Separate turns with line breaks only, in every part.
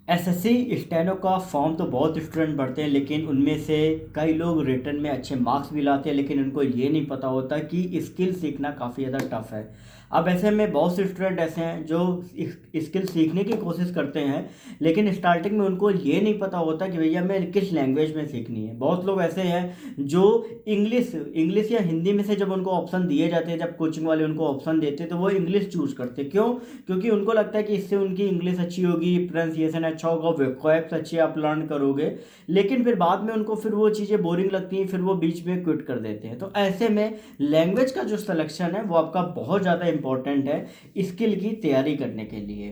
SSC steno का form तो बहुत स्टूडेंट भरते हैं, लेकिन उनमें से कई लोग रिटर्न में अच्छे मार्क्स भी लाते हैं, लेकिन उनको ये नहीं पता होता कि स्किल सीखना काफ़ी ज़्यादा टफ है। अब ऐसे में बहुत से स्टूडेंट ऐसे हैं जो स्किल सीखने की कोशिश करते हैं, लेकिन स्टार्टिंग में उनको ये नहीं पता होता कि भैया मैं किस लैंग्वेज में सीखनी है। बहुत लोग ऐसे हैं जो इंग्लिश इंग्लिश या हिंदी में से जब उनको ऑप्शन दिए जाते हैं, जब कोचिंग वाले उनको ऑप्शन देते हैं, तो वो इंग्लिश चूज़ करते हैं। क्यों? क्योंकि उनको लगता है कि इससे उनकी इंग्लिश अच्छी होगी, प्रोनाउंसिएशन अच्छा होगा, वोकैब्स अच्छे आप लर्न करोगे। लेकिन फिर बाद में उनको फिर वो चीज़ें बोरिंग लगती हैं, फिर वो बीच में क्विट कर देते हैं। तो ऐसे में लैंग्वेज का जो सिलेक्शन है वो आपका बहुत ज़्यादा इंपॉर्टेंट है स्किल की तैयारी करने के लिए।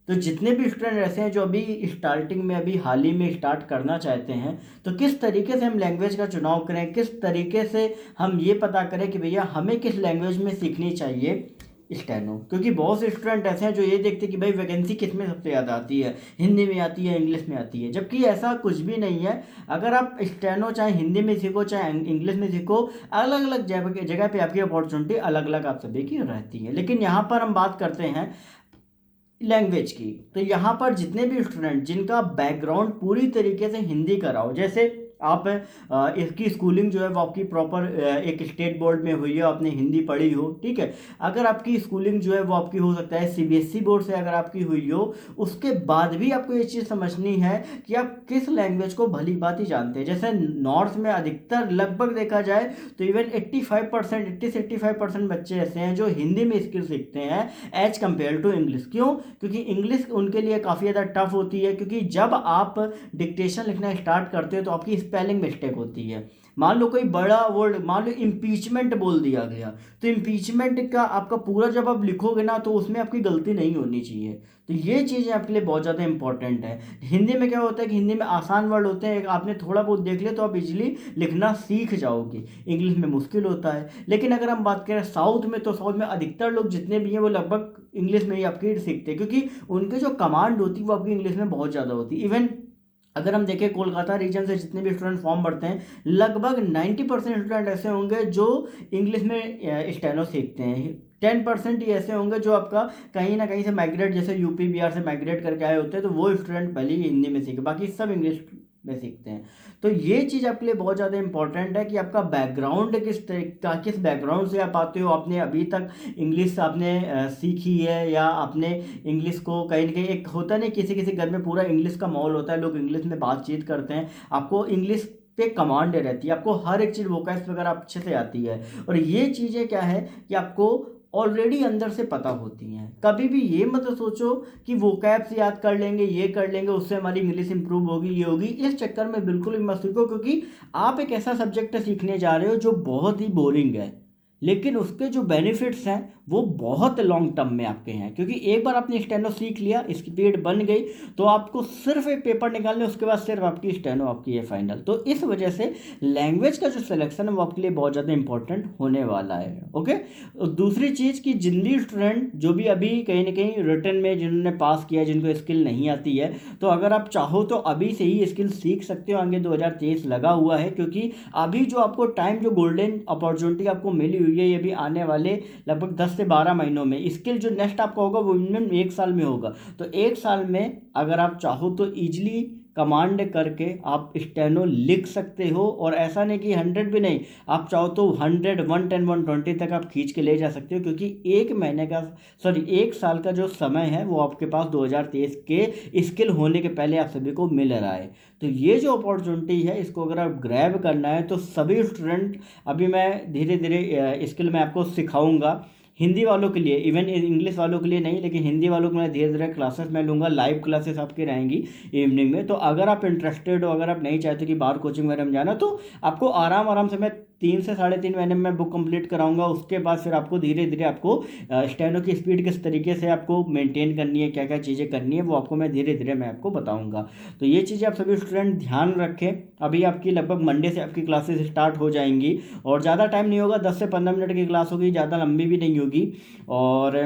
तो जितने भी स्टूडेंट ऐसे हैं जो अभी स्टार्टिंग में, अभी हाल ही में स्टार्ट करना चाहते हैं, तो किस तरीके से हम लैंग्वेज का चुनाव करें, किस तरीके से हम ये पता करें कि भैया हमें किस लैंग्वेज में सीखनी चाहिए स्टेनो। क्योंकि बहुत से स्टूडेंट ऐसे हैं जो ये देखते हैं कि भाई वैकेंसी किस में सबसे ज़्यादा आती है, हिंदी में आती है, इंग्लिश में आती है, जबकि ऐसा कुछ भी नहीं है। अगर आप स्टेनो चाहे हिंदी में सीखो चाहे इंग्लिश में सीखो, अलग अलग जगह पे आपकी अपॉर्चुनिटी अलग अलग आप सभी की रहती है। लेकिन यहाँ पर हम बात करते हैं लैंग्वेज की। तो यहाँ पर जितने भी स्टूडेंट जिनका बैकग्राउंड पूरी तरीके से हिंदी का रहा हो, जैसे आप इसकी स्कूलिंग जो है वो आपकी प्रॉपर एक स्टेट बोर्ड में हुई है, आपने हिंदी पढ़ी हो, ठीक है। अगर आपकी स्कूलिंग जो है वो आपकी हो सकता है सीबीएसई बोर्ड से अगर आपकी हुई हो, उसके बाद भी आपको ये चीज़ समझनी है कि आप किस लैंग्वेज को भली भांति जानते हैं। जैसे नॉर्थ में अधिकतर लगभग देखा जाए तो इवन 85%, 80 से 85% बच्चे ऐसे हैं जो हिंदी में स्किल सीखते हैं एज कम्पेयर टू इंग्लिश। क्यों? क्योंकि इंग्लिश उनके लिए काफ़ी ज़्यादा टफ होती है, क्योंकि जब आप डिक्टेशन लिखना स्टार्ट करते हो तो आपकी स्पेलिंग मिस्टेक होती है। मान लो कोई बड़ा वर्ड, मान लो इम्पीचमेंट बोल दिया गया, तो इम्पीचमेंट का आपका पूरा जब आप लिखोगे ना तो उसमें आपकी गलती नहीं होनी चाहिए। तो ये चीज़ें आपके लिए बहुत ज़्यादा इंपॉर्टेंट है। हिंदी में क्या होता है कि हिंदी में आसान वर्ड होते हैं, आपने थोड़ा बहुत देख लिया तो आप इजीली लिखना सीख जाओगे। इंग्लिश में मुश्किल होता है। लेकिन अगर हम बात करें साउथ में, तो साउथ में अधिकतर लोग जितने भी हैं वो लगभग इंग्लिश में ही आपकी सीखते हैं, क्योंकि उनके जो कमांड होती है वो आपकी इंग्लिश में बहुत ज़्यादा होती है। इवन अगर हम देखें कोलकाता रीजन से जितने भी स्टूडेंट फॉर्म भरते हैं, लगभग 90% स्टूडेंट ऐसे होंगे जो इंग्लिश में स्टेनो सीखते हैं। 10% ही ऐसे होंगे जो आपका कहीं ना कहीं से माइग्रेट, जैसे यूपी बिहार से माइग्रेट करके आए होते हैं, तो वो स्टूडेंट पहले ही हिंदी में सीखे, बाकी सब इंग्लिश में सीखते हैं। तो ये चीज़ आपके लिए बहुत ज़्यादा इंपॉर्टेंट है कि आपका बैकग्राउंड किस बैकग्राउंड से आप आते हो। आपने अभी तक इंग्लिश आपने सीखी है, या आपने इंग्लिश को कहीं ना कहीं, एक होता नहीं किसी किसी घर में पूरा इंग्लिश का माहौल होता है, लोग इंग्लिश में बातचीत करते हैं, आपको इंग्लिश पे कमांड रहती है, आपको हर एक चीज़ वोकैब्स वगैरह अच्छे से आती है। और ये चीज़ें क्या है कि आपको ऑलरेडी अंदर से पता होती हैं। कभी भी ये मत सोचो कि वोकैब्स याद कर लेंगे, ये कर लेंगे, उससे हमारी इंग्लिश इंप्रूव होगी, ये होगी, इस चक्कर में बिल्कुल भी मत सीखो। क्योंकि आप एक ऐसा सब्जेक्ट सीखने जा रहे हो जो बहुत ही बोरिंग है, लेकिन उसके जो बेनिफिट्स हैं वो बहुत लॉन्ग टर्म में आपके हैं। क्योंकि एक बार आपने स्टेनो सीख लिया, स्पीड बन गई, तो आपको सिर्फ एक पेपर निकालने, उसके बाद सिर्फ आपकी स्टेनो आपकी है फाइनल। तो इस वजह से लैंग्वेज का जो सिलेक्शन है वो आपके लिए बहुत ज़्यादा इंपॉर्टेंट होने वाला है। ओके। दूसरी चीज़ कि जिंदी स्टूडेंट जो भी अभी कहीं ना कहीं रिटर्न में जिन्होंने पास किया, जिनको स्किल नहीं आती है, तो अगर आप चाहो तो अभी से ही स्किल सीख सकते हो। आगे 2023 लगा हुआ है, क्योंकि अभी जो आपको टाइम, जो गोल्डन अपॉर्चुनिटी आपको मिली हुई है, ये भी आने वाले लगभग 10 से 12 महीनों में। स्किल जो नेक्स्ट आपका होगा वो मिनिमम 1 साल में होगा। तो 1 साल में अगर आप चाहो तो ईजिली कमांड करके आप स्टेनो लिख सकते हो। और ऐसा नहीं कि 100 भी नहीं, आप चाहो तो 100, 110, 120 तक आप खींच के ले जा सकते हो। क्योंकि 1 महीने का, सॉरी 1 साल का जो समय है वो आपके पास 2023 के स्किल होने के पहले आप सभी को मिल रहा है। तो ये जो अपॉर्चुनिटी है इसको अगर आप ग्रैब करना है तो सभी स्टूडेंट, अभी मैं धीरे धीरे स्किल मैं आपको सिखाऊंगा हिंदी वालों के लिए, इवन इंग्लिश वालों के लिए नहीं, लेकिन हिंदी वालों को मैं धीरे धीरे क्लासेस मैं लूँगा, लाइव क्लासेस आपकी रहेंगी इवनिंग में। तो अगर आप इंटरेस्टेड हो, अगर आप नहीं चाहते कि बाहर कोचिंग वगैरह में जाना, तो आपको आराम आराम से मैं 3 से 3.5 महीने में बुक कंप्लीट कराऊंगा। उसके बाद फिर आपको धीरे धीरे आपको स्टेनो की स्पीड किस तरीके से आपको मेंटेन करनी है, क्या क्या चीज़ें करनी है, वो आपको मैं धीरे धीरे मैं आपको बताऊंगा। तो ये चीज़ें आप सभी स्टूडेंट ध्यान रखें। अभी आपकी लगभग मंडे से आपकी क्लासेस स्टार्ट हो जाएंगी, और ज़्यादा टाइम नहीं होगा, 10 से 15 मिनट की क्लास होगी, ज़्यादा लंबी भी नहीं होगी। और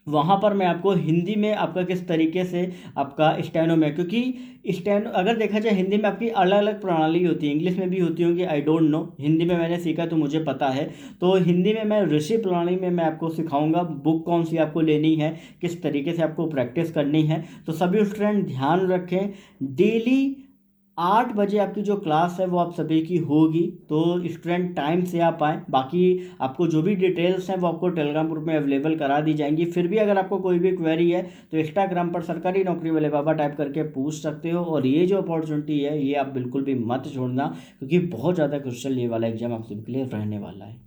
वहाँ पर मैं आपको हिंदी में आपका किस तरीके से आपका स्टेनो में, क्योंकि स्टेनो अगर देखा जाए हिंदी में आपकी अलग अलग प्रणाली होती है, इंग्लिश में भी होती होंगी, आई डोंट नो, हिंदी में मैंने सीखा तो मुझे पता है। तो हिंदी में मैं ऋषि प्रणाली में मैं आपको सिखाऊंगा, बुक कौन सी आपको लेनी है, किस तरीके से आपको प्रैक्टिस करनी है। तो सभी स्टूडेंट ध्यान रखें, डेली 8 बजे आपकी जो क्लास है वो आप सभी की होगी, तो स्टूडेंट टाइम से आप आएँ। बाकी आपको जो भी डिटेल्स हैं वो आपको टेलीग्राम ग्रुप में अवेलेबल करा दी जाएंगी। फिर भी अगर आपको कोई भी क्वेरी है तो इंस्टाग्राम पर सरकारी नौकरी वाले बाबा टाइप करके पूछ सकते हो। और ये जो अपॉर्चुनिटी है ये आप बिल्कुल भी मत छोड़ना, क्योंकि बहुत ज़्यादा क्रुशियल ये वाला एग्जाम आप सभी के लिए रहने वाला है।